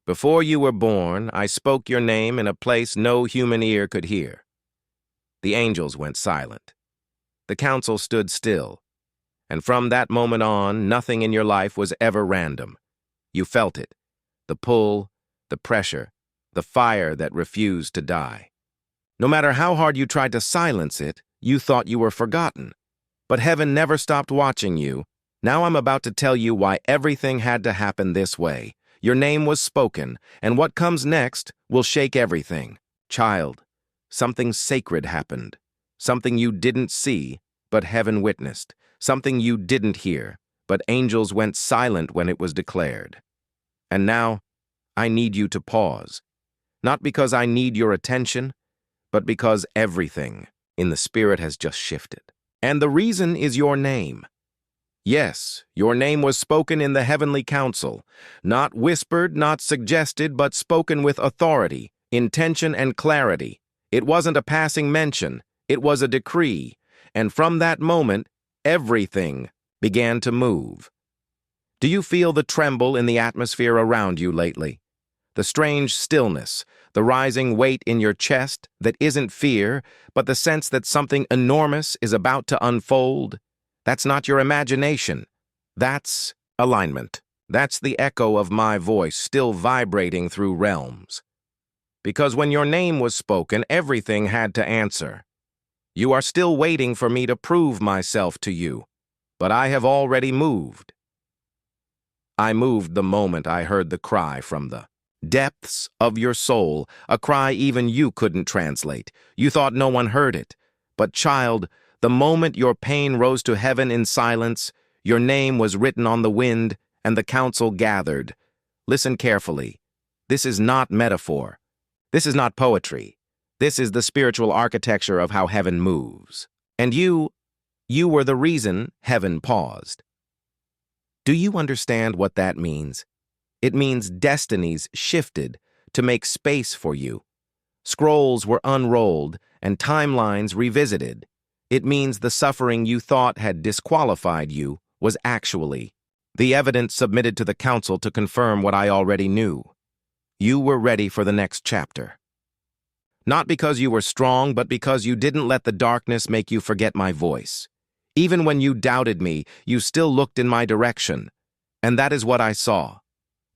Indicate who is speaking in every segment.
Speaker 1: Before you were born, I spoke your name in a place no human ear could hear. The angels went silent. The council stood still. And from that moment on, nothing in your life was ever random. You felt it. The pull, the pressure, the fire that refused to die. No matter how hard you tried to silence it, you thought you were forgotten. But heaven never stopped watching you. Now I'm about to tell you why everything had to happen this way. Your name was spoken, and what comes next will shake everything. Child, something sacred happened. Something you didn't see, but heaven witnessed. Something you didn't hear, but angels went silent when it was declared. And now, I need you to pause. Not because I need your attention, but because everything in the spirit has just shifted. And the reason is your name. Yes, your name was spoken in the heavenly council, not whispered, not suggested, but spoken with authority, intention, and clarity. It wasn't a passing mention, it was a decree, and from that moment, everything began to move. Do you feel the tremble in the atmosphere around you lately? The strange stillness, the rising weight in your chest that isn't fear, but the sense that something enormous is about to unfold? That's not your imagination. That's alignment. That's the echo of my voice still vibrating through realms. Because when your name was spoken, everything had to answer. You are still waiting for me to prove myself to you, but I have already moved. I moved the moment I heard the cry from the depths of your soul, a cry even you couldn't translate. You thought no one heard it. But child, the moment your pain rose to heaven in silence, your name was written on the wind, and the council gathered. Listen carefully. This is not metaphor. This is not poetry. This is the spiritual architecture of how heaven moves. And you were the reason heaven paused. Do you understand what that means? It means destinies shifted to make space for you. Scrolls were unrolled and timelines revisited. It means the suffering you thought had disqualified you was actually the evidence submitted to the council to confirm what I already knew. You were ready for the next chapter. Not because you were strong, but because you didn't let the darkness make you forget my voice. Even when you doubted me, you still looked in my direction. And that is what I saw.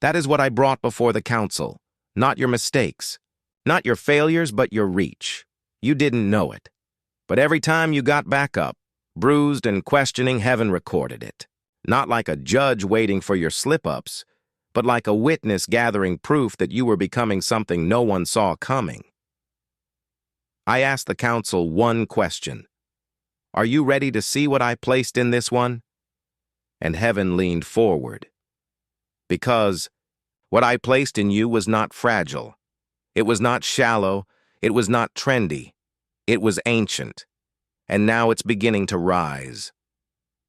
Speaker 1: That is what I brought before the council. Not your mistakes. Not your failures, but your reach. You didn't know it. But every time you got back up, bruised and questioning, heaven recorded it. Not like a judge waiting for your slip-ups, but like a witness gathering proof that you were becoming something no one saw coming. I asked the council one question. Are you ready to see what I placed in this one? And heaven leaned forward. Because what I placed in you was not fragile. It was not shallow. It was not trendy. It was ancient. And now it's beginning to rise.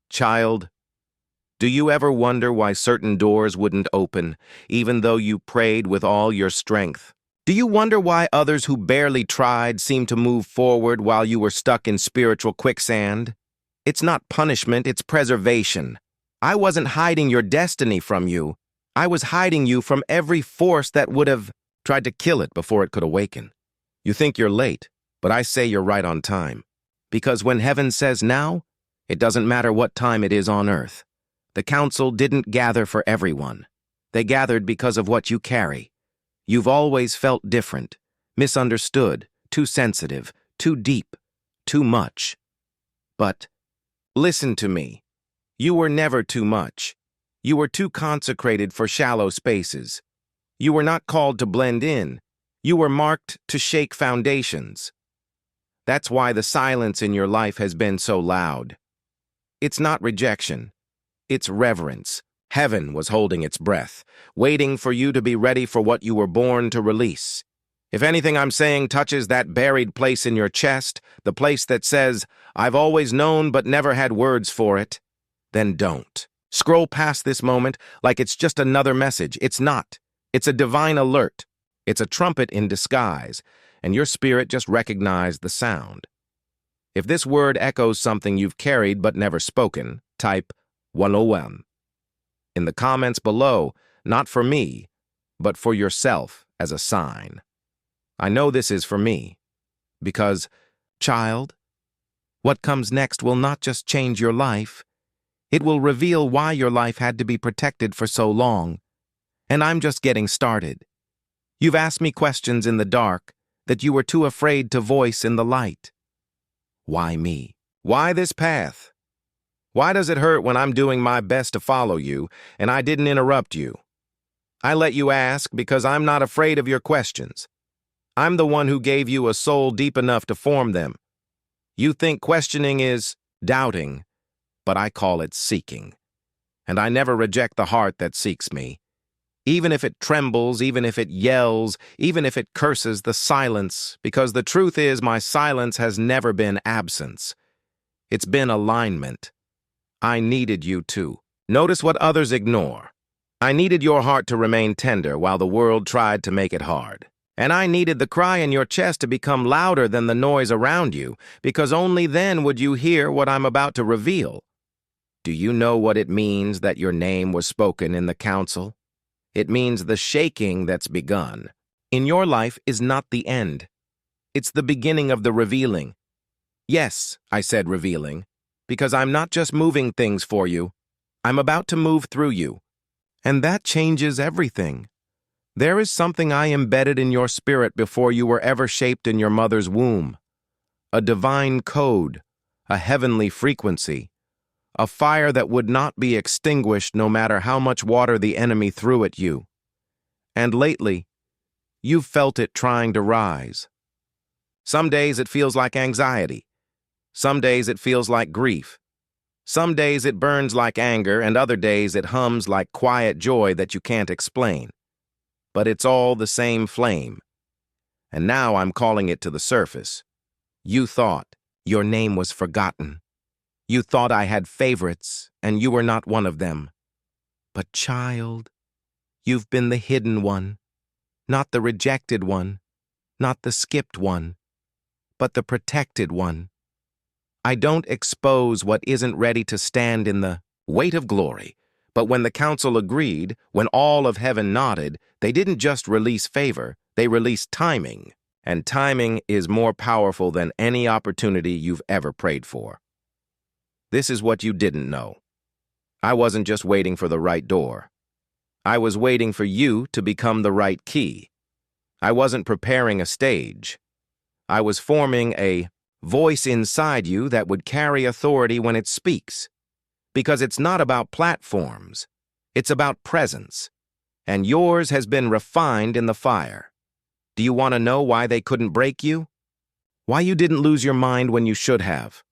Speaker 1: Child, do you ever wonder why certain doors wouldn't open, even though you prayed with all your strength? Do you wonder why others who barely tried seemed to move forward while you were stuck in spiritual quicksand? It's not punishment, it's preservation. I wasn't hiding your destiny from you. I was hiding you from every force that would have tried to kill it before it could awaken. You think you're late, but I say you're right on time. Because when heaven says now, it doesn't matter what time it is on earth. The council didn't gather for everyone. They gathered because of what you carry. You've always felt different, misunderstood, too sensitive, too deep, too much. But listen to me. You were never too much. You were too consecrated for shallow spaces. You were not called to blend in. You were marked to shake foundations. That's why the silence in your life has been so loud. It's not rejection. It's reverence. Heaven was holding its breath, waiting for you to be ready for what you were born to release. If anything I'm saying touches that buried place in your chest, the place that says, I've always known but never had words for it, then don't. Scroll past this moment like it's just another message. It's not. It's a divine alert. It's a trumpet in disguise, and your spirit just recognized the sound. If this word echoes something you've carried but never spoken, type 101. In the comments below, not for me, but for yourself as a sign. I know this is for me, because, child, what comes next will not just change your life, it will reveal why your life had to be protected for so long. And I'm just getting started. You've asked me questions in the dark that you were too afraid to voice in the light. Why me? Why this path? Why does it hurt when I'm doing my best to follow you and I didn't interrupt you? I let you ask because I'm not afraid of your questions. I'm the one who gave you a soul deep enough to form them. You think questioning is doubting, but I call it seeking. And I never reject the heart that seeks me. Even if it trembles, even if it yells, even if it curses the silence, because the truth is my silence has never been absence. It's been alignment. I needed you too. Notice what others ignore. I needed your heart to remain tender while the world tried to make it hard. And I needed the cry in your chest to become louder than the noise around you, because only then would you hear what I'm about to reveal. Do you know what it means that your name was spoken in the council? It means the shaking that's begun in your life is not the end. It's the beginning of the revealing. Yes, I said revealing, because I'm not just moving things for you. I'm about to move through you. And that changes everything. There is something I embedded in your spirit before you were ever shaped in your mother's womb. A divine code, a heavenly frequency, a fire that would not be extinguished no matter how much water the enemy threw at you. And lately, you've felt it trying to rise. Some days it feels like anxiety. Some days it feels like grief. Some days it burns like anger, and other days it hums like quiet joy that you can't explain. But it's all the same flame. And now I'm calling it to the surface. You thought your name was forgotten. You thought I had favorites, and you were not one of them. But child, you've been the hidden one, not the rejected one, not the skipped one, but the protected one. I don't expose what isn't ready to stand in the weight of glory, but when the council agreed, when all of heaven nodded, they didn't just release favor, they released timing. And timing is more powerful than any opportunity you've ever prayed for. This is what you didn't know. I wasn't just waiting for the right door. I was waiting for you to become the right key. I wasn't preparing a stage. I was forming a voice inside you that would carry authority when it speaks. Because it's not about platforms. It's about presence. And yours has been refined in the fire. Do you want to know why they couldn't break you? Why you didn't lose your mind when you should have?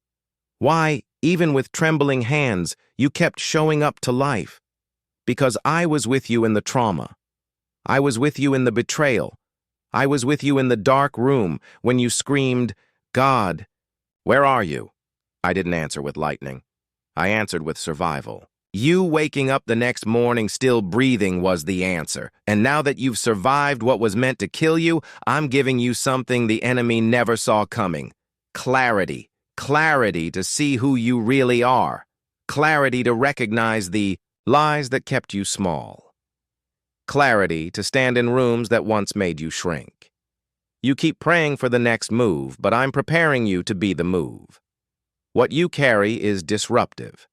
Speaker 1: Why, even with trembling hands, you kept showing up to life? Because I was with you in the trauma. I was with you in the betrayal. I was with you in the dark room when you screamed, God, where are you? I didn't answer with lightning. I answered with survival. You waking up the next morning still breathing was the answer. And now that you've survived what was meant to kill you, I'm giving you something the enemy never saw coming. Clarity. Clarity to see who you really are. Clarity to recognize the lies that kept you small. Clarity to stand in rooms that once made you shrink. You keep praying for the next move, but I'm preparing you to be the move. What you carry is disruptive.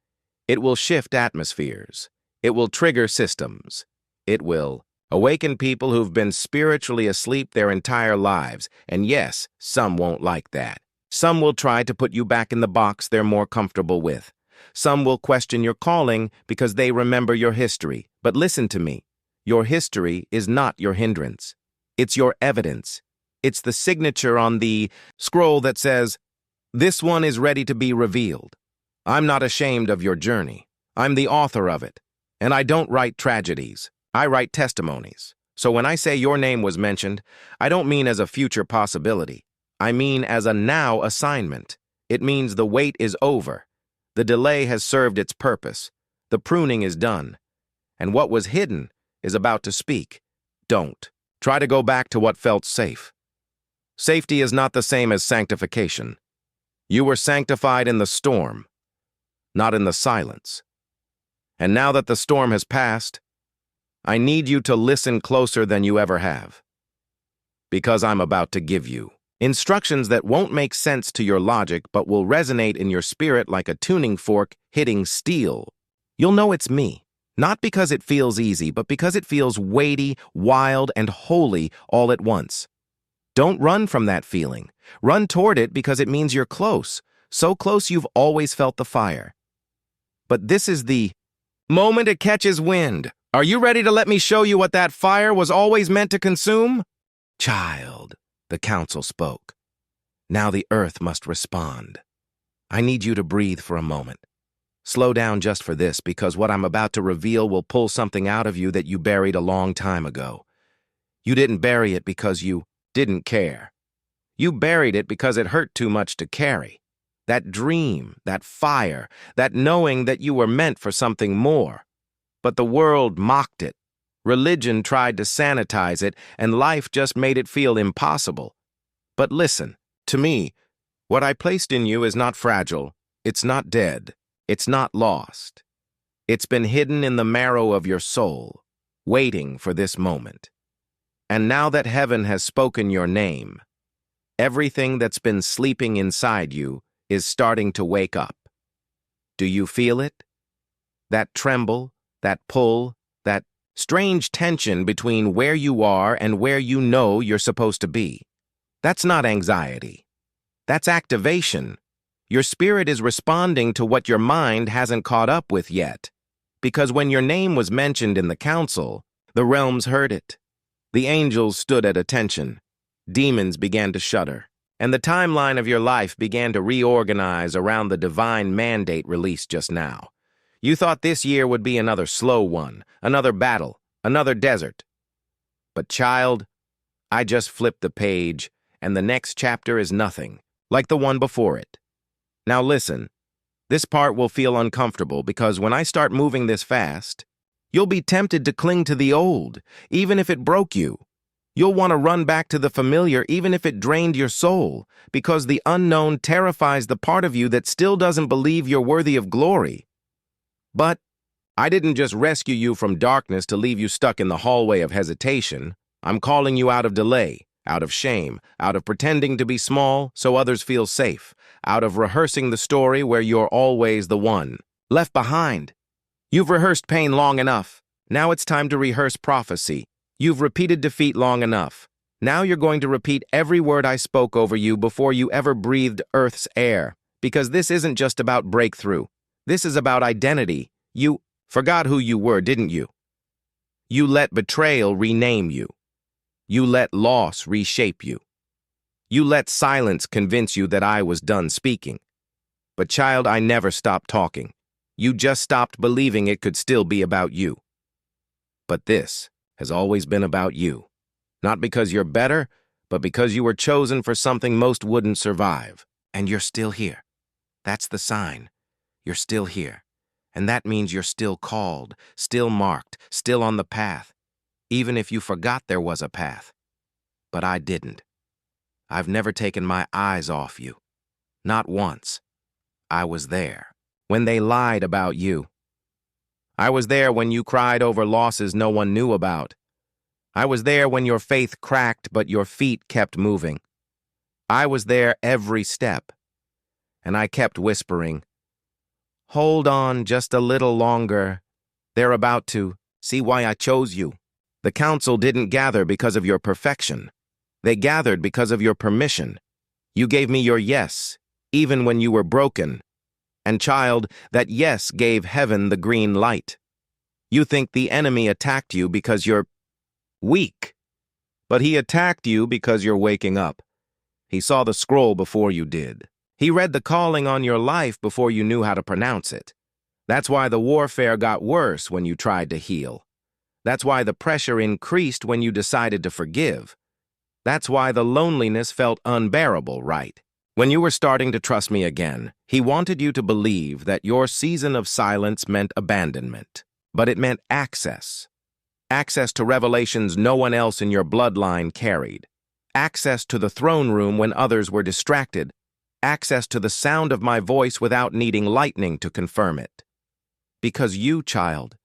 Speaker 1: It will shift atmospheres. It will trigger systems. It will awaken people who've been spiritually asleep their entire lives. And yes, some won't like that. Some will try to put you back in the box they're more comfortable with. Some will question your calling because they remember your history. But listen to me. Your history is not your hindrance. It's your evidence. It's the signature on the scroll that says, "This one is ready to be revealed." I'm not ashamed of your journey. I'm the author of it. And I don't write tragedies. I write testimonies. So when I say your name was mentioned, I don't mean as a future possibility. I mean as a now assignment. It means the wait is over. The delay has served its purpose. The pruning is done. And what was hidden is about to speak. Don't. Try to go back to what felt safe. Safety is not the same as sanctification. You were sanctified in the storm, not in the silence. And now that the storm has passed, I need you to listen closer than you ever have. Because I'm about to give you instructions that won't make sense to your logic but will resonate in your spirit like a tuning fork hitting steel. You'll know it's me, not because it feels easy, but because it feels weighty, wild, and holy all at once. Don't run from that feeling. Run toward it because it means you're close, so close you've always felt the fire. But this is the moment it catches wind. Are you ready to let me show you what that fire was always meant to consume? Child, the council spoke. Now the earth must respond. I need you to breathe for a moment. Slow down just for this, because what I'm about to reveal will pull something out of you that you buried a long time ago. You didn't bury it because you didn't care. You buried it because it hurt too much to carry. That dream, that fire, that knowing that you were meant for something more. But the world mocked it. Religion tried to sanitize it, and life just made it feel impossible. But listen, to me, what I placed in you is not fragile, it's not dead, it's not lost. It's been hidden in the marrow of your soul, waiting for this moment. And now that heaven has spoken your name, everything that's been sleeping inside you is starting to wake up. Do you feel it? That tremble, that pull, that strange tension between where you are and where you know you're supposed to be. That's not anxiety. That's activation. Your spirit is responding to what your mind hasn't caught up with yet. Because when your name was mentioned in the council, the realms heard it. The angels stood at attention. Demons began to shudder. And the timeline of your life began to reorganize around the divine mandate released just now. You thought this year would be another slow one, another battle, another desert. But child, I just flipped the page, and the next chapter is nothing, like the one before it. Now listen, this part will feel uncomfortable because when I start moving this fast, you'll be tempted to cling to the old, even if it broke you. You'll want to run back to the familiar even if it drained your soul, because the unknown terrifies the part of you that still doesn't believe you're worthy of glory. But I didn't just rescue you from darkness to leave you stuck in the hallway of hesitation. I'm calling you out of delay, out of shame, out of pretending to be small so others feel safe, out of rehearsing the story where you're always the one left behind. You've rehearsed pain long enough. Now it's time to rehearse prophecy. You've repeated defeat long enough. Now you're going to repeat every word I spoke over you before you ever breathed Earth's air, because this isn't just about breakthrough. This is about identity. You forgot who you were, didn't you? You let betrayal rename you. You let loss reshape you. You let silence convince you that I was done speaking. But child, I never stopped talking. You just stopped believing it could still be about you. But this has always been about you. Not because you're better, but because you were chosen for something most wouldn't survive. And you're still here. That's the sign. You're still here. And that means you're still called, still marked, still on the path, even if you forgot there was a path. But I didn't. I've never taken my eyes off you. Not once. I was there when they lied about you. I was there when you cried over losses no one knew about. I was there when your faith cracked but your feet kept moving. I was there every step. And I kept whispering, "Hold on just a little longer. They're about to see why I chose you." The council didn't gather because of your perfection. They gathered because of your permission. You gave me your yes, even when you were broken. And child, that yes gave heaven the green light. You think the enemy attacked you because you're weak. But he attacked you because you're waking up. He saw the scroll before you did. He read the calling on your life before you knew how to pronounce it. That's why the warfare got worse when you tried to heal. That's why the pressure increased when you decided to forgive. That's why the loneliness felt unbearable, right? When you were starting to trust me again, he wanted you to believe that your season of silence meant abandonment. But it meant access. Access to revelations no one else in your bloodline carried. Access to the throne room when others were distracted. Access to the sound of my voice without needing lightning to confirm it. Because you, child,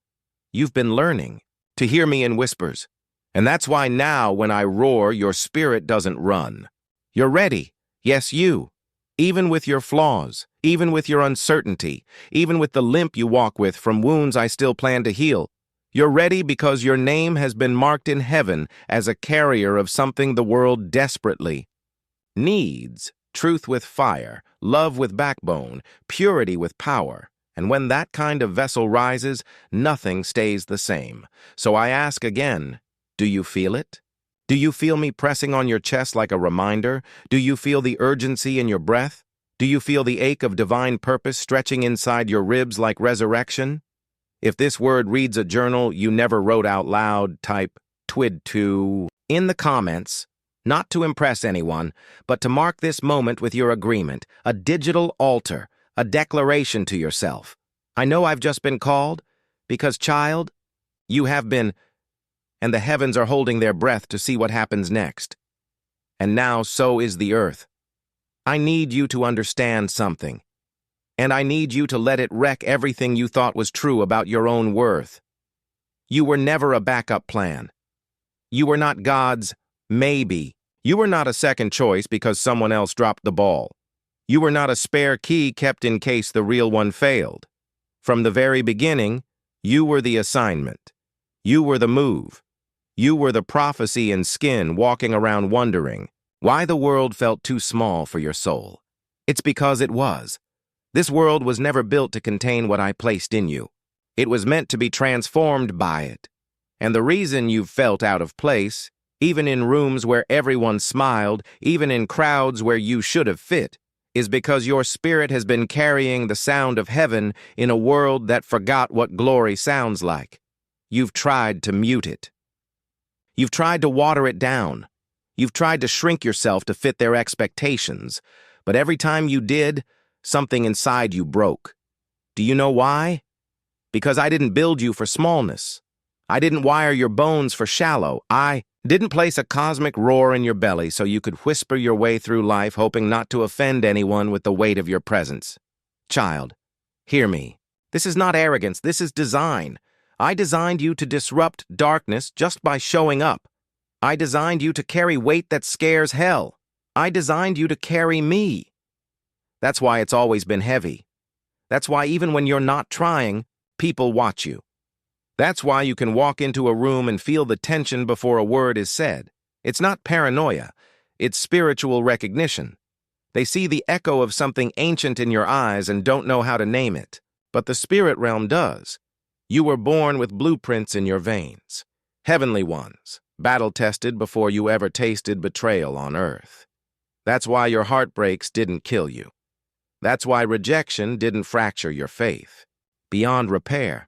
Speaker 1: you've been learning to hear me in whispers. And that's why now, when I roar, your spirit doesn't run. You're ready. Yes, you. Even with your flaws, even with your uncertainty, even with the limp you walk with from wounds I still plan to heal. You're ready because your name has been marked in heaven as a carrier of something the world desperately needs. Truth with fire, love with backbone, purity with power. And when that kind of vessel rises, nothing stays the same. So I ask again, do you feel it? Do you feel me pressing on your chest like a reminder? Do you feel the urgency in your breath? Do you feel the ache of divine purpose stretching inside your ribs like resurrection? If this word reads a journal you never wrote out loud, type TWID2 in the comments, not to impress anyone, but to mark this moment with your agreement, a digital altar, a declaration to yourself. I know I've just been called, because, child, you have been, and the heavens are holding their breath to see what happens next. And now so is the earth. I need you to understand something, and I need you to let it wreck everything you thought was true about your own worth. You were never a backup plan. You were not God's maybe. You were not a second choice because someone else dropped the ball. You were not a spare key kept in case the real one failed. From the very beginning, you were the assignment. You were the move. You were the prophecy in skin walking around wondering why the world felt too small for your soul. It's because it was. This world was never built to contain what I placed in you. It was meant to be transformed by it. And the reason you've felt out of place, even in rooms where everyone smiled, even in crowds where you should have fit, is because your spirit has been carrying the sound of heaven in a world that forgot what glory sounds like. You've tried to mute it. You've tried to water it down. You've tried to shrink yourself to fit their expectations. But every time you did, something inside you broke. Do you know why? Because I didn't build you for smallness. I didn't wire your bones for shallow. I didn't place a cosmic roar in your belly so you could whisper your way through life hoping not to offend anyone with the weight of your presence. Child, hear me. This is not arrogance, this is design. I designed you to disrupt darkness just by showing up. I designed you to carry weight that scares hell. I designed you to carry me. That's why it's always been heavy. That's why even when you're not trying, people watch you. That's why you can walk into a room and feel the tension before a word is said. It's not paranoia, it's spiritual recognition. They see the echo of something ancient in your eyes and don't know how to name it. But the spirit realm does. You were born with blueprints in your veins. Heavenly ones, battle-tested before you ever tasted betrayal on earth. That's why your heartbreaks didn't kill you. That's why rejection didn't fracture your faith beyond repair.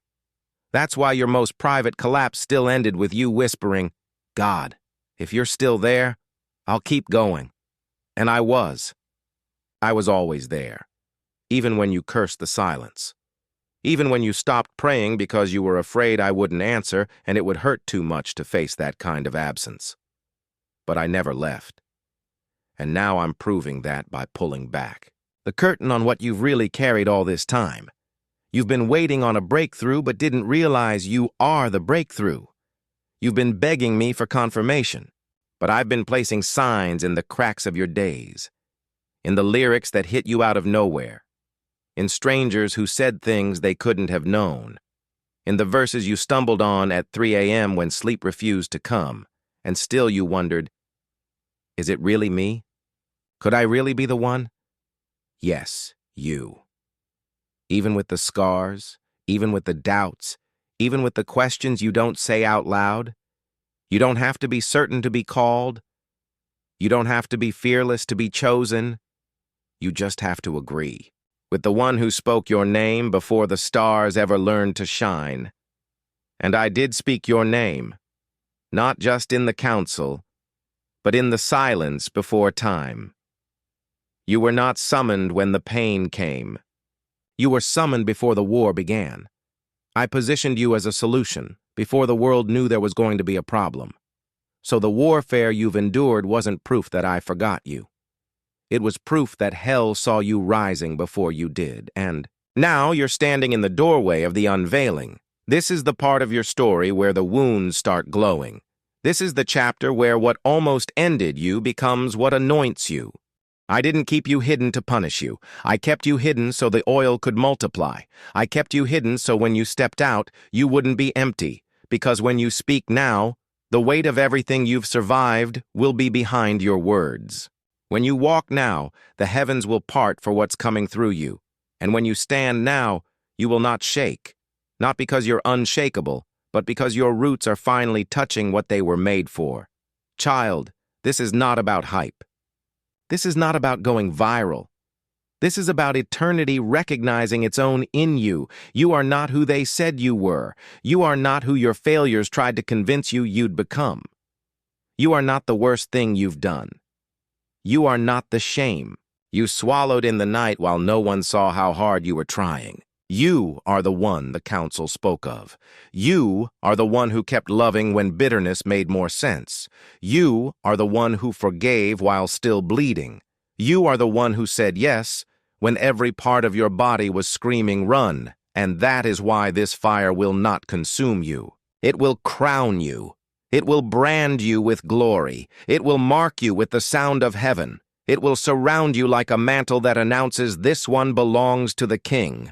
Speaker 1: That's why your most private collapse still ended with you whispering, God, if you're still there, I'll keep going. And I was. I was always there, even when you cursed the silence. Even when you stopped praying because you were afraid I wouldn't answer and it would hurt too much to face that kind of absence. But I never left. And now I'm proving that by pulling back the curtain on what you've really carried all this time. You've been waiting on a breakthrough but didn't realize you are the breakthrough. You've been begging me for confirmation, but I've been placing signs in the cracks of your days, in the lyrics that hit you out of nowhere, in strangers who said things they couldn't have known, in the verses you stumbled on at 3 a.m. when sleep refused to come, and still you wondered, is it really me? Could I really be the one? Yes, you. Even with the scars, even with the doubts, even with the questions you don't say out loud, you don't have to be certain to be called. You don't have to be fearless to be chosen. You just have to agree with the one who spoke your name before the stars ever learned to shine. And I did speak your name, not just in the council, but in the silence before time. You were not summoned when the pain came. You were summoned before the war began. I positioned you as a solution before the world knew there was going to be a problem. So the warfare you've endured wasn't proof that I forgot you. It was proof that hell saw you rising before you did, and now you're standing in the doorway of the unveiling, This is the part of your story where the wounds start glowing. This is the chapter where what almost ended you becomes what anoints you. I didn't keep you hidden to punish you. I kept you hidden so the oil could multiply. I kept you hidden so when you stepped out, you wouldn't be empty. Because when you speak now, the weight of everything you've survived will be behind your words. When you walk now, the heavens will part for what's coming through you. And when you stand now, you will not shake. Not because you're unshakable, but because your roots are finally touching what they were made for. Child, this is not about hype. This is not about going viral. This is about eternity recognizing its own in you. You are not who they said you were. You are not who your failures tried to convince you you'd become. You are not the worst thing you've done. You are not the shame you swallowed in the night while no one saw how hard you were trying. You are the one the council spoke of. You are the one who kept loving when bitterness made more sense. You are the one who forgave while still bleeding. You are the one who said yes when every part of your body was screaming run, and that is why this fire will not consume you. It will crown you. It will brand you with glory. It will mark you with the sound of heaven. It will surround you like a mantle that announces this one belongs to the King.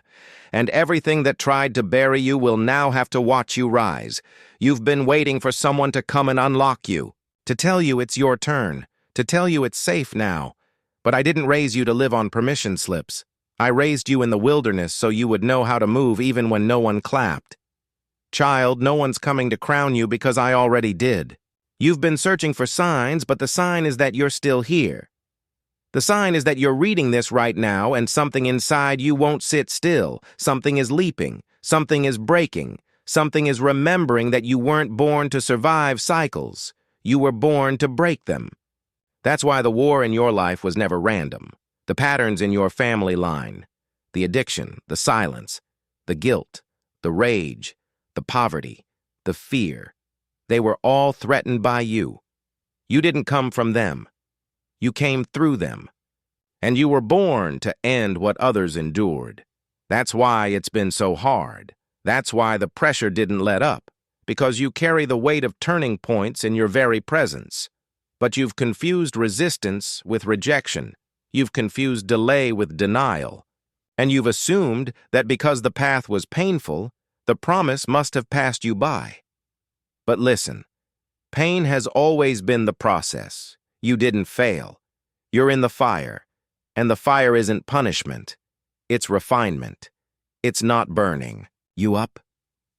Speaker 1: And everything that tried to bury you will now have to watch you rise. You've been waiting for someone to come and unlock you, to tell you it's your turn, to tell you it's safe now. But I didn't raise you to live on permission slips. I raised you in the wilderness so you would know how to move even when no one clapped. Child, no one's coming to crown you because I already did. You've been searching for signs, but the sign is that you're still here. The sign is that you're reading this right now and something inside you won't sit still. Something is leaping. Something is breaking. Something is remembering that you weren't born to survive cycles. You were born to break them. That's why the war in your life was never random. The patterns in your family line, the addiction, the silence, the guilt, the rage, the poverty, the fear, they were all threatened by you. You didn't come from them. You came through them. And you were born to end what others endured. That's why it's been so hard. That's why the pressure didn't let up, because you carry the weight of turning points in your very presence. But you've confused resistance with rejection. You've confused delay with denial. And you've assumed that because the path was painful, the promise must have passed you by. But listen, pain has always been the process. You didn't fail. You're in the fire. And the fire isn't punishment. It's refinement. It's not burning. You up?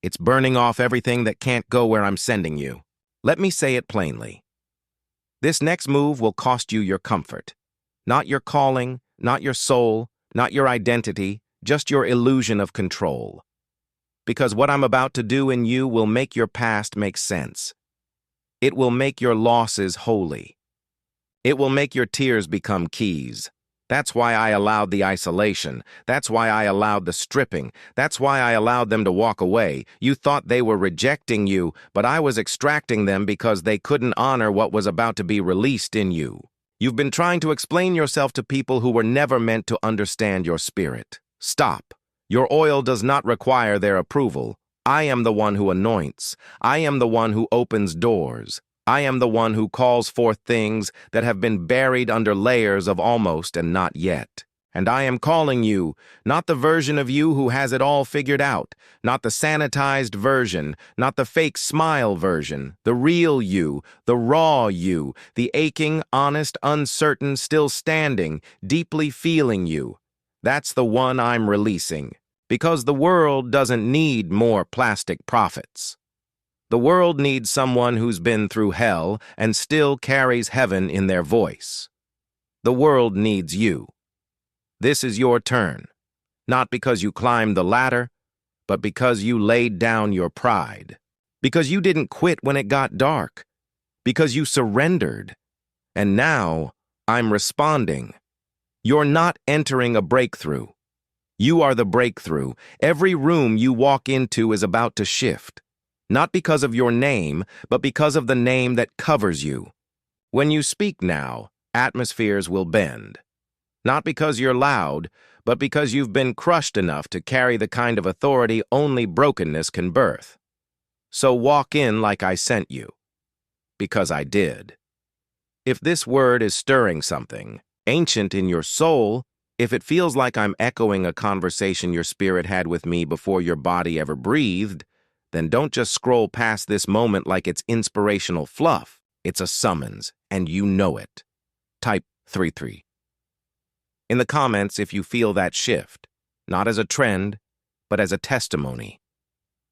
Speaker 1: It's burning off everything that can't go where I'm sending you. Let me say it plainly. This next move will cost you your comfort. Not your calling, not your soul, not your identity, just your illusion of control. Because what I'm about to do in you will make your past make sense. It will make your losses holy. It will make your tears become keys. That's why I allowed the isolation. That's why I allowed the stripping. That's why I allowed them to walk away. You thought they were rejecting you, but I was extracting them because they couldn't honor what was about to be released in you. You've been trying to explain yourself to people who were never meant to understand your spirit. Stop. Your oil does not require their approval. I am the one who anoints. I am the one who opens doors. I am the one who calls forth things that have been buried under layers of almost and not yet. And I am calling you, not the version of you who has it all figured out, not the sanitized version, not the fake smile version, the real you, the raw you, the aching, honest, uncertain, still standing, deeply feeling you. That's the one I'm releasing. Because the world doesn't need more plastic prophets. The world needs someone who's been through hell and still carries heaven in their voice. The world needs you. This is your turn, not because you climbed the ladder, but because you laid down your pride. Because you didn't quit when it got dark. Because you surrendered. And now, I'm responding. You're not entering a breakthrough. You are the breakthrough. Every room you walk into is about to shift. Not because of your name, but because of the name that covers you. When you speak now, atmospheres will bend. Not because you're loud, but because you've been crushed enough to carry the kind of authority only brokenness can birth. So walk in like I sent you, because I did. If this word is stirring something ancient in your soul, if it feels like I'm echoing a conversation your spirit had with me before your body ever breathed, then don't just scroll past this moment like it's inspirational fluff. It's a summons, and you know it. Type 33. In the comments if you feel that shift, not as a trend, but as a testimony.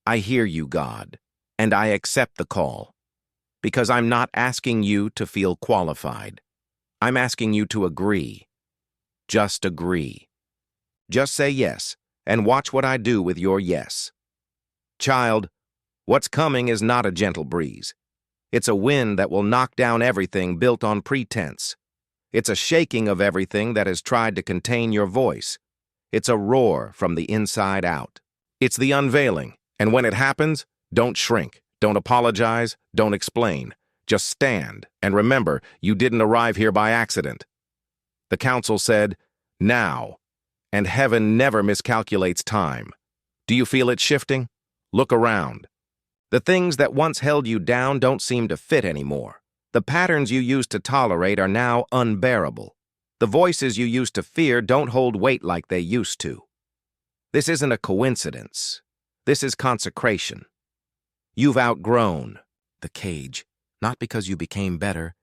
Speaker 1: I hear you, God, and I accept the call, because I'm not asking you to feel qualified. I'm asking you to agree. Just agree. Just say yes, and watch what I do with your yes. Child, what's coming is not a gentle breeze. It's a wind that will knock down everything built on pretense. It's a shaking of everything that has tried to contain your voice. It's a roar from the inside out. It's the unveiling, and when it happens, don't shrink, don't apologize, don't explain. Just stand, and remember, you didn't arrive here by accident. The council said, now, and heaven never miscalculates time. Do you feel it shifting? Look around. The things that once held you down don't seem to fit anymore. The patterns you used to tolerate are now unbearable. The voices you used to fear don't hold weight like they used to. This isn't a coincidence. This is consecration. You've outgrown the cage, not because you became better,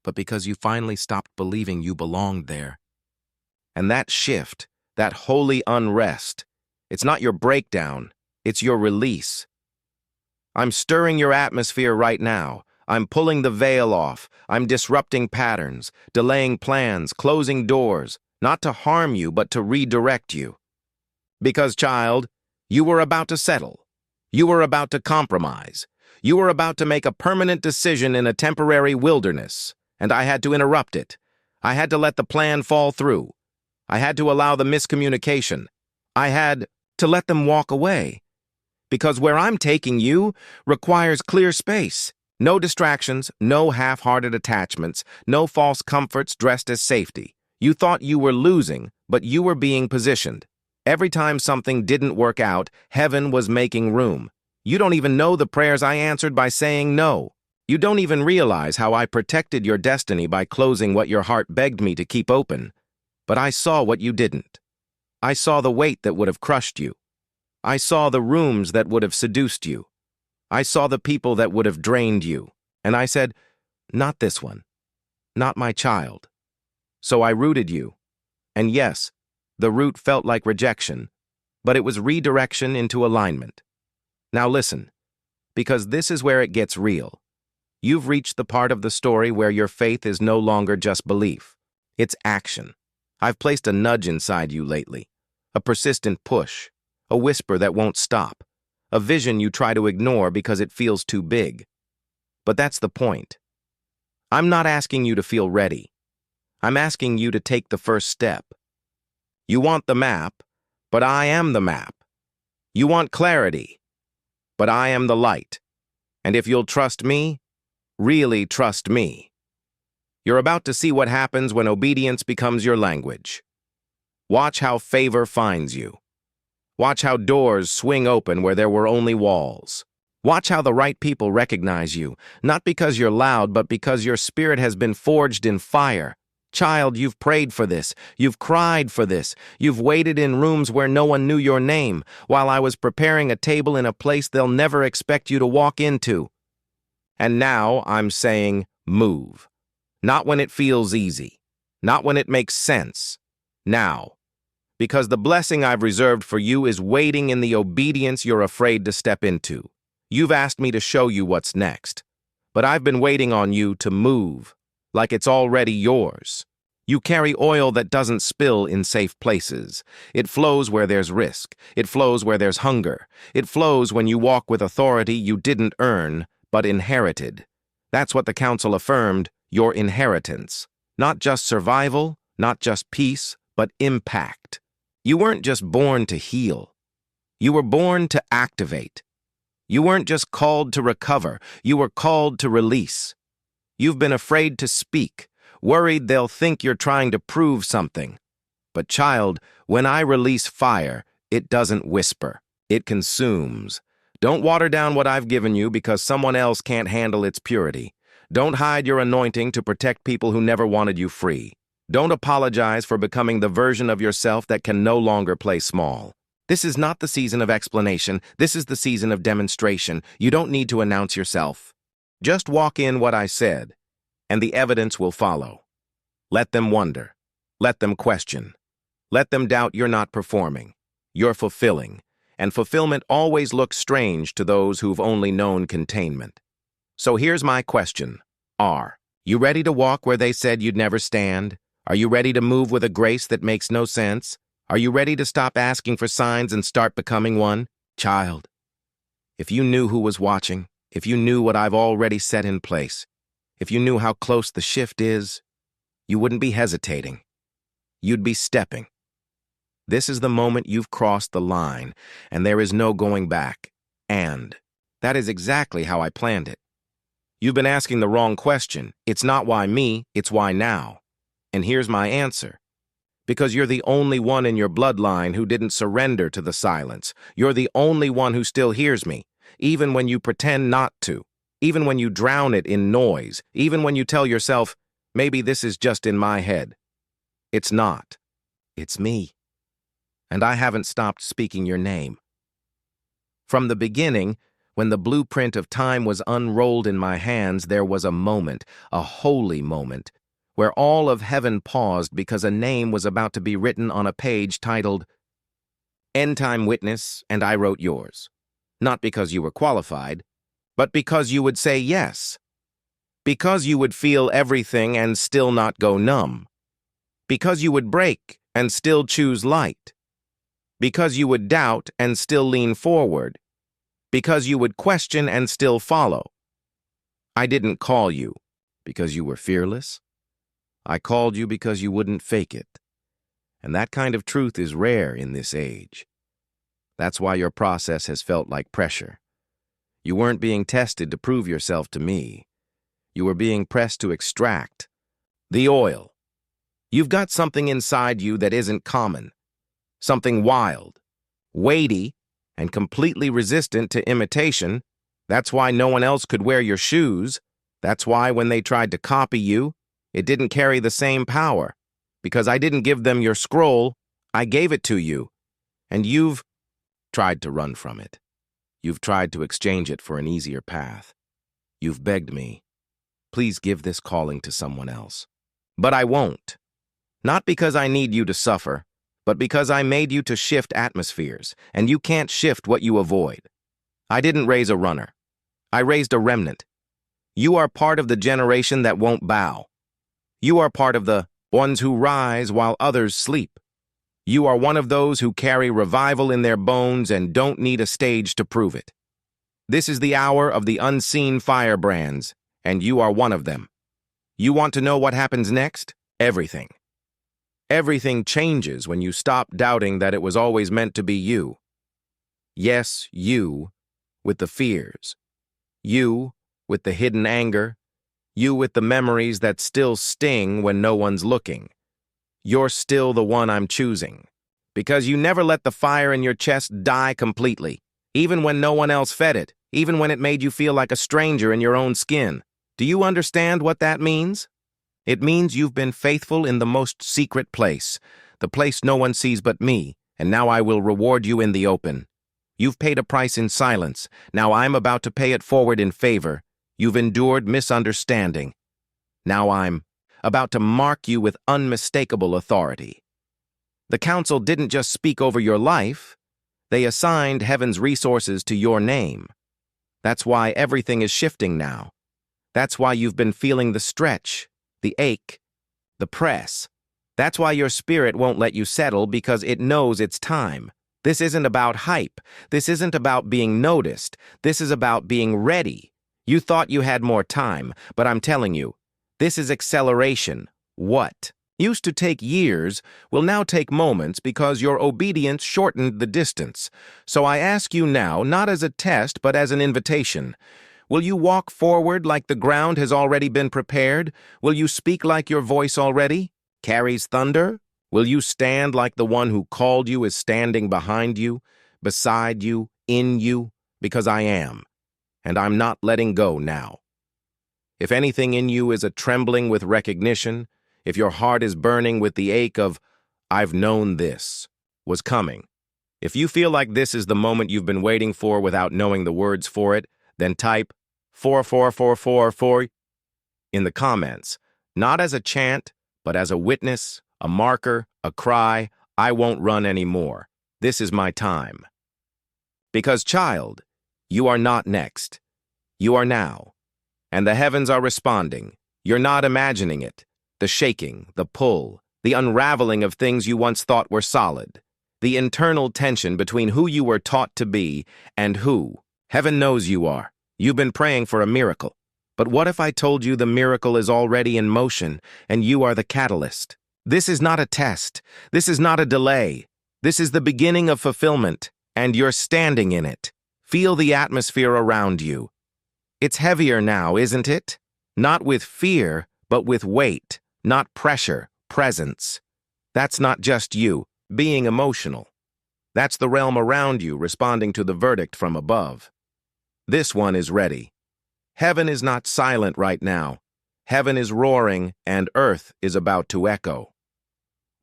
Speaker 1: but because you finally stopped believing you belonged there. And that shift, that holy unrest, it's not your breakdown, it's your release. I'm stirring your atmosphere right now. I'm pulling the veil off. I'm disrupting patterns, delaying plans, closing doors, not to harm you, but to redirect you. Because, child, you were about to settle. You were about to compromise. You were about to make a permanent decision in a temporary wilderness, and I had to interrupt it. I had to let the plan fall through. I had to allow the miscommunication. I had to let them walk away. Because where I'm taking you requires clear space. No distractions, no half-hearted attachments, no false comforts dressed as safety. You thought you were losing, but you were being positioned. Every time something didn't work out, heaven was making room. You don't even know the prayers I answered by saying no. You don't even realize how I protected your destiny by closing what your heart begged me to keep open. But I saw what you didn't. I saw the weight that would have crushed you. I saw the rooms that would have seduced you. I saw the people that would have drained you. And I said, not this one. Not my child. So I rooted you. And yes, the root felt like rejection, but it was redirection into alignment. Now listen, because this is where it gets real. You've reached the part of the story where your faith is no longer just belief. It's action. I've placed a nudge inside you lately, a persistent push, a whisper that won't stop, a vision you try to ignore because it feels too big. But that's the point. I'm not asking you to feel ready. I'm asking you to take the first step. You want the map, but I am the map. You want clarity, but I am the light. And if you'll trust me, really trust me, you're about to see what happens when obedience becomes your language. Watch how favor finds you. Watch how doors swing open where there were only walls. Watch how the right people recognize you, not because you're loud, but because your spirit has been forged in fire. Child, you've prayed for this. You've cried for this. You've waited in rooms where no one knew your name, while I was preparing a table in a place they'll never expect you to walk into. And now I'm saying, move. Not when it feels easy. Not when it makes sense. Now. Because the blessing I've reserved for you is waiting in the obedience you're afraid to step into. You've asked me to show you what's next. But I've been waiting on you to move, like it's already yours. You carry oil that doesn't spill in safe places. It flows where there's risk. It flows where there's hunger. It flows when you walk with authority you didn't earn, but inherited. That's what the council affirmed, your inheritance. Not just survival, not just peace, but impact. You weren't just born to heal. You were born to activate. You weren't just called to recover. You were called to release. You've been afraid to speak, worried they'll think you're trying to prove something. But child, when I release fire, it doesn't whisper. It consumes. Don't water down what I've given you because someone else can't handle its purity. Don't hide your anointing to protect people who never wanted you free. Don't apologize for becoming the version of yourself that can no longer play small. This is not the season of explanation. This is the season of demonstration. You don't need to announce yourself. Just walk in what I said, and the evidence will follow. Let them wonder. Let them question. Let them doubt you're not performing. You're fulfilling. And fulfillment always looks strange to those who've only known containment. So here's my question. Are you ready to walk where they said you'd never stand? Are you ready to move with a grace that makes no sense? Are you ready to stop asking for signs and start becoming one? Child, if you knew who was watching, if you knew what I've already set in place, if you knew how close the shift is, you wouldn't be hesitating. You'd be stepping. This is the moment you've crossed the line, and there is no going back. And that is exactly how I planned it. You've been asking the wrong question. It's not why me, it's why now. And here's my answer. Because you're the only one in your bloodline who didn't surrender to the silence. You're the only one who still hears me, even when you pretend not to, even when you drown it in noise, even when you tell yourself, maybe this is just in my head. It's not. It's me. And I haven't stopped speaking your name. From the beginning, when the blueprint of time was unrolled in my hands, there was a moment, a holy moment, where all of heaven paused because a name was about to be written on a page titled End Time Witness, and I wrote yours. Not because you were qualified, but because you would say yes. Because you would feel everything and still not go numb. Because you would break and still choose light. Because you would doubt and still lean forward. Because you would question and still follow. I didn't call you because you were fearless. I called you because you wouldn't fake it. And that kind of truth is rare in this age. That's why your process has felt like pressure. You weren't being tested to prove yourself to me. You were being pressed to extract the oil. You've got something inside you that isn't common. Something wild, weighty, and completely resistant to imitation. That's why no one else could wear your shoes. That's why when they tried to copy you, it didn't carry the same power. Because I didn't give them your scroll, I gave it to you. And you've tried to run from it. You've tried to exchange it for an easier path. You've begged me, please give this calling to someone else. But I won't. Not because I need you to suffer, but because I made you to shift atmospheres, and you can't shift what you avoid. I didn't raise a runner. I raised a remnant. You are part of the generation that won't bow. You are part of the ones who rise while others sleep. You are one of those who carry revival in their bones and don't need a stage to prove it. This is the hour of the unseen firebrands, and you are one of them. You want to know what happens next? Everything. Everything changes when you stop doubting that it was always meant to be you. Yes, you, with the fears. You, with the hidden anger. You with the memories that still sting when no one's looking. You're still the one I'm choosing. Because you never let the fire in your chest die completely, even when no one else fed it, even when it made you feel like a stranger in your own skin. Do you understand what that means? It means you've been faithful in the most secret place, the place no one sees but me, and now I will reward you in the open. You've paid a price in silence. Now I'm about to pay it forward in favor. You've endured misunderstanding. Now I'm about to mark you with unmistakable authority. The council didn't just speak over your life. They assigned heaven's resources to your name. That's why everything is shifting now. That's why you've been feeling the stretch, the ache, the press. That's why your spirit won't let you settle, because it knows it's time. This isn't about hype. This isn't about being noticed. This is about being ready. You thought you had more time, but I'm telling you, this is acceleration. What used to take years will now take moments because your obedience shortened the distance. So I ask you now, not as a test, but as an invitation. Will you walk forward like the ground has already been prepared? Will you speak like your voice already carries thunder? Will you stand like the one who called you is standing behind you, beside you, in you? Because I am, and I'm not letting go now. If anything in you is a trembling with recognition, if your heart is burning with the ache of, I've known this was coming, if you feel like this is the moment you've been waiting for without knowing the words for it, then type 4444 in the comments, not as a chant, but as a witness, a marker, a cry, I won't run anymore. This is my time. Because, child, you are not next. You are now. And the heavens are responding. You're not imagining it. The shaking, the pull, the unraveling of things you once thought were solid. The internal tension between who you were taught to be and who, heaven knows you are. You've been praying for a miracle. But what if I told you the miracle is already in motion and you are the catalyst? This is not a test. This is not a delay. This is the beginning of fulfillment, and you're standing in it. Feel the atmosphere around you. It's heavier now, isn't it? Not with fear, but with weight, not pressure, presence. That's not just you being emotional. That's the realm around you responding to the verdict from above. This one is ready. Heaven is not silent right now. Heaven is roaring, and earth is about to echo.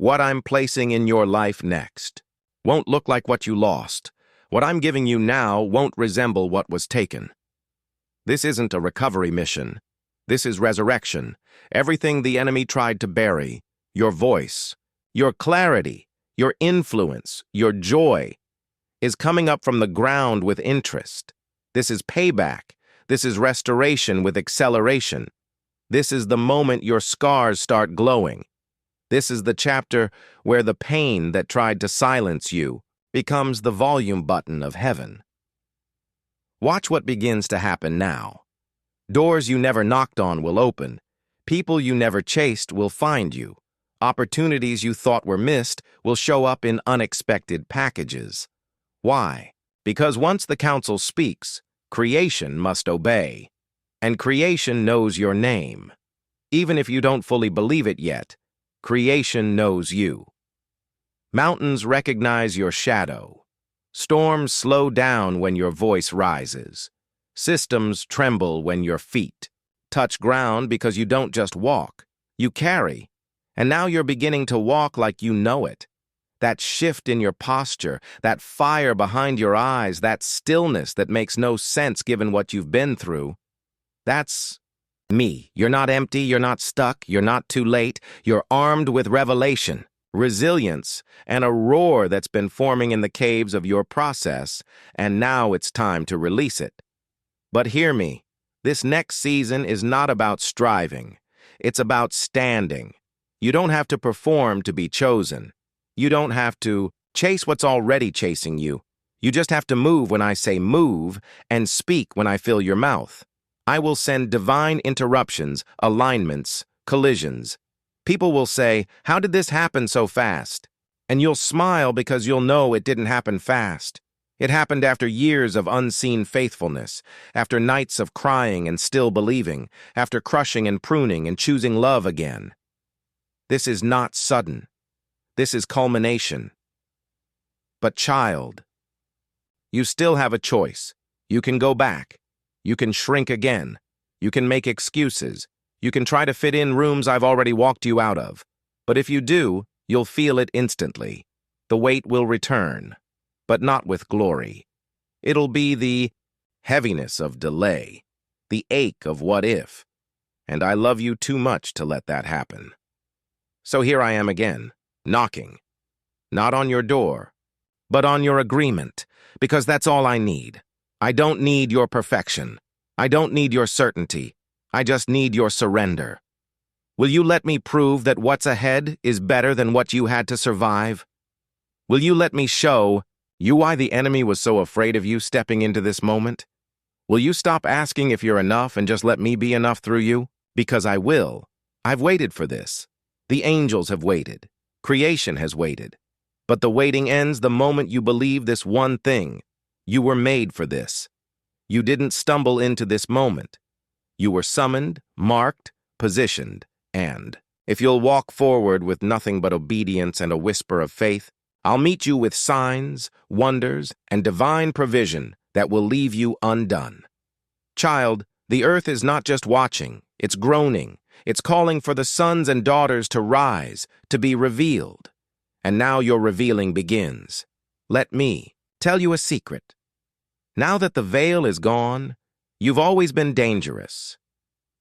Speaker 1: What I'm placing in your life next won't look like what you lost. What I'm giving you now won't resemble what was taken. This isn't a recovery mission. This is resurrection. Everything the enemy tried to bury, your voice, your clarity, your influence, your joy, is coming up from the ground with interest. This is payback. This is restoration with acceleration. This is the moment your scars start glowing. This is the chapter where the pain that tried to silence you becomes the volume button of heaven. Watch what begins to happen now. Doors you never knocked on will open. People you never chased will find you. Opportunities you thought were missed will show up in unexpected packages. Why? Because once the council speaks, creation must obey. And creation knows your name. Even if you don't fully believe it yet, creation knows you. Mountains recognize your shadow. Storms slow down when your voice rises. Systems tremble when your feet touch ground because you don't just walk, you carry. And now you're beginning to walk like you know it. That shift in your posture, that fire behind your eyes, that stillness that makes no sense given what you've been through, that's me. You're not empty, you're not stuck, you're not too late. You're armed with revelation, resilience, and a roar that's been forming in the caves of your process, and now it's time to release it. But hear me, this next season is not about striving. It's about standing. You don't have to perform to be chosen. You don't have to chase what's already chasing you. You just have to move when I say move and speak when I fill your mouth. I will send divine interruptions, alignments, collisions. People will say, how did this happen so fast? And you'll smile because you'll know it didn't happen fast. It happened after years of unseen faithfulness, after nights of crying and still believing, after crushing and pruning and choosing love again. This is not sudden. This is culmination. But child, you still have a choice. You can go back. You can shrink again. You can make excuses. You can try to fit in rooms I've already walked you out of. But if you do, you'll feel it instantly. The weight will return, but not with glory. It'll be the heaviness of delay, the ache of what if. And I love you too much to let that happen. So here I am again, knocking. Not on your door, but on your agreement, because that's all I need. I don't need your perfection. I don't need your certainty. I just need your surrender. Will you let me prove that what's ahead is better than what you had to survive? Will you let me show you why the enemy was so afraid of you stepping into this moment? Will you stop asking if you're enough and just let me be enough through you? Because I will. I've waited for this. The angels have waited. Creation has waited. But the waiting ends the moment you believe this one thing. You were made for this. You didn't stumble into this moment. You were summoned, marked, positioned, and If you'll walk forward with nothing but obedience and a whisper of faith, I'll meet you with signs, wonders, and divine provision that will leave you undone. Child, the earth is not just watching, it's groaning. It's calling for the sons and daughters to rise, to be revealed. And now your revealing begins. Let me tell you a secret. Now that the veil is gone, you've always been dangerous.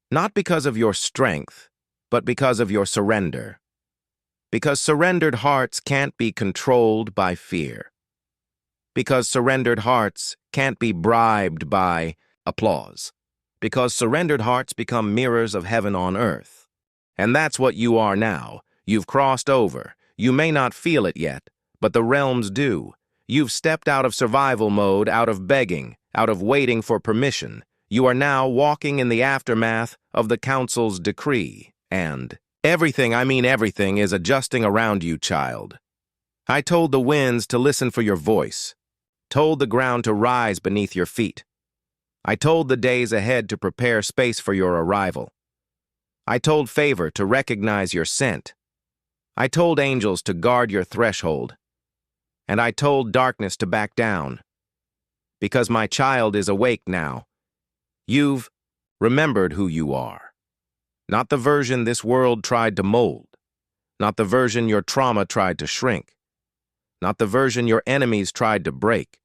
Speaker 1: Not because of your strength, but because of your surrender. Because surrendered hearts can't be controlled by fear. Because surrendered hearts can't be bribed by applause. Because surrendered hearts become mirrors of heaven on earth. And that's what you are now. You've crossed over. You may not feel it yet, but the realms do. You've stepped out of survival mode, out of begging, out of waiting for permission. You are now walking in the aftermath of the council's decree. And everything, I mean everything, is adjusting around you, child. I told the winds to listen for your voice. Told the ground to rise beneath your feet. I told the days ahead to prepare space for your arrival. I told favor to recognize your scent. I told angels to guard your threshold. And I told darkness to back down. Because my child is awake now. You've remembered who you are. Not the version this world tried to mold. Not the version your trauma tried to shrink. Not the version your enemies tried to break.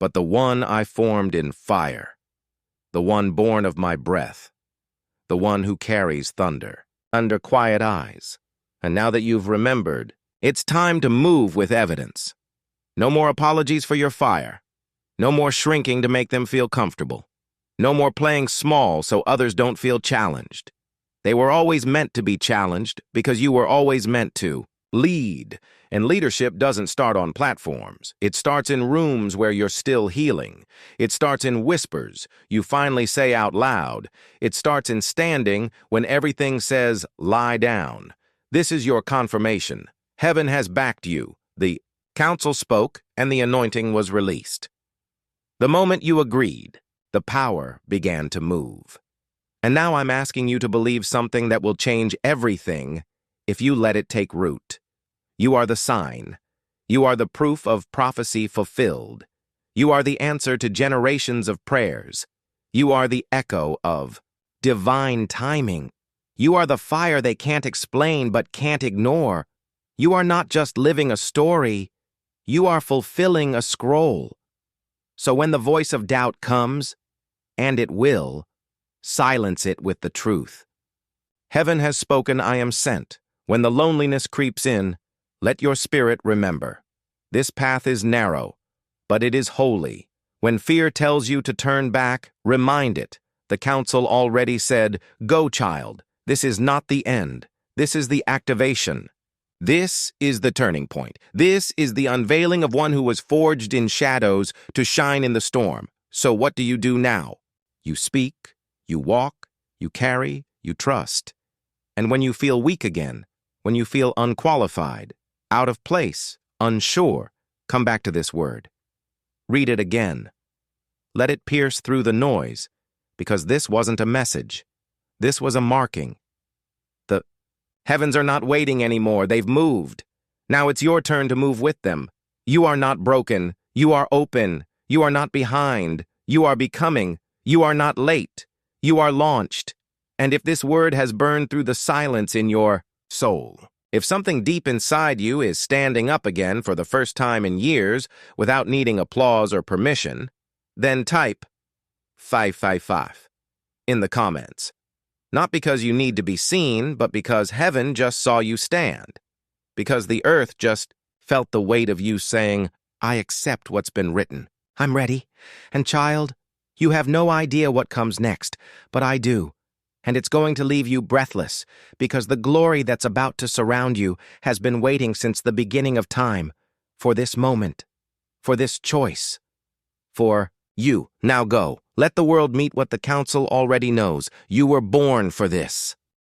Speaker 1: But the one I formed in fire. The one born of my breath. The one who carries thunder. Under quiet eyes. And now that you've remembered, it's time to move with evidence. No more apologies for your fire. No more shrinking to make them feel comfortable. No more playing small so others don't feel challenged. They were always meant to be challenged because you were always meant to lead. And leadership doesn't start on platforms. It starts in rooms where you're still healing. It starts in whispers you finally say out loud. It starts in standing when everything says, lie down. This is your confirmation. Heaven has backed you. The council spoke and the anointing was released. The moment you agreed, the power began to move. And now I'm asking you to believe something that will change everything if you let it take root. You are the sign. You are the proof of prophecy fulfilled. You are the answer to generations of prayers. You are the echo of divine timing. You are the fire they can't explain but can't ignore. You are not just living a story. You are fulfilling a scroll. So when the voice of doubt comes, and it will, silence it with the truth. Heaven has spoken, I am sent. When the loneliness creeps in, let your spirit remember. This path is narrow, but it is holy. When fear tells you to turn back, remind it. The council already said, go, child. This is not the end. This is the activation. This is the turning point. This is the unveiling of one who was forged in shadows to shine in the storm. So what do you do now? You speak, you walk, you carry, you trust. And when you feel weak again, when you feel unqualified, out of place, unsure, come back to this word. Read it again. Let it pierce through the noise, because this wasn't a message. This was a marking. The heavens are not waiting anymore. They've moved. Now it's your turn to move with them. You are not broken. You are open. You are not behind. You are becoming. You are not late. You are launched. And if this word has burned through the silence in your soul, if something deep inside you is standing up again for the first time in years without needing applause or permission, then type 555 in the comments. Not because you need to be seen, but because heaven just saw you stand. Because the earth just felt the weight of you saying, I accept what's been written. I'm ready. And child, you have no idea what comes next, but I do. And it's going to leave you breathless, because the glory that's about to surround you has been waiting since the beginning of time, for this moment, for this choice, for you. Now go. Let the world meet what the council already knows. You were born for this.